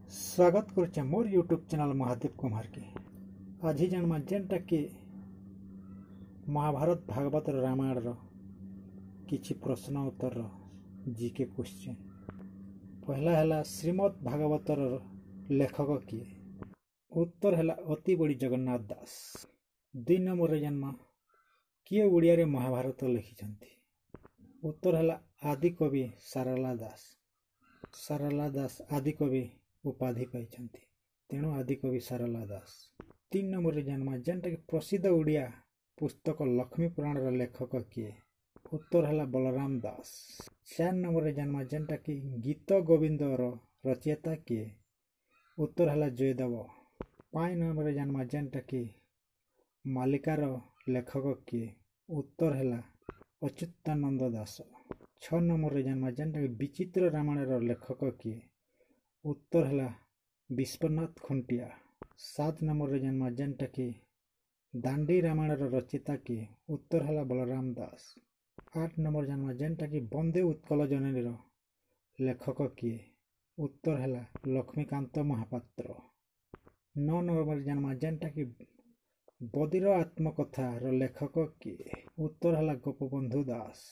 स्वागत करुचे मोर YouTube channel Mahadev Kumar के। आज ही जानमा जेनटा कि महाभारत भागवत रामायण किछि प्रश्न उत्तर जीके क्वेश्चन। पहला है श्रीमद् भागवत लेखक किए? उत्तर है अति बड़ी जगन्नाथ दास। 2 नंबर रे जन्म किए ओडिया रे महाभारत लिखिछंती? उत्तर है आदि कवि सारला दास। सारला दास आदि कवि उपाधि पाई, तेणु आदि कवि सारला दास। 3 नंबर रे जन्म जेनटा कि प्रसिद्ध ओडिया पुस्तक लक्ष्मी पुराण लेखक किए? उत्तर है बलराम दास। 4 नंबर रे जन्म जेनटा कि गीत गोविंद रचयिता किए? उत्तर है जयदेव। 5 नंबर रे जन्म जेनटा कि मालिकार लेखक किए? उत्तर है अच्युतानंद दास। 6 नंबर रे जन्म जेनटा कि विचित्र रामायण लेखक किए? उत्तर है विश्वनाथ खुंटिया। 7 नंबर रे जन्म जेनटा कि दांडी रामायण रचयिता किए? उत्तर है बलराम दास। 8 नंबर जन्म जेनटा कि बंदे उत्कल जननी लेखक किए? उत्तर है लक्ष्मीकांत महापात्र। 9 नंबर जन्म जेनटा कि बदीर आत्मकथा लेखक किए? उत्तर है गोपबंधु दास।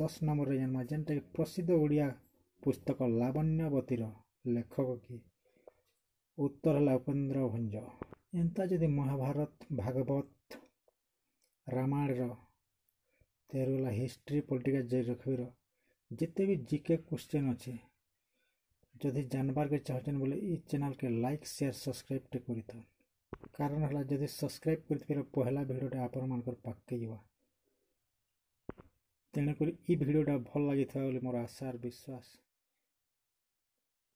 10 नंबर जन्म जेनटा कि प्रसिद्ध ओडिया पुस्तक लावण्यवती लेखक किए? उत्तर है उपेन्द्र भंज। एंता जदि महाभारत भागवत रामायण तेरला हिस्ट्री पॉलिटिकल जियोग्राफी जिते भी जीके क्वेश्चन अच्छे जदि जानबार के चाहते बोले ये चैनल के लाइक शेयर सब्सक्राइब टे करी था। कारण है जदि सब्सक्राइब कर पहला वीडियो आपण मानकर पाके जीवा। तेणुक भिडियोटा भल लगी मोर आशा और विश्वास।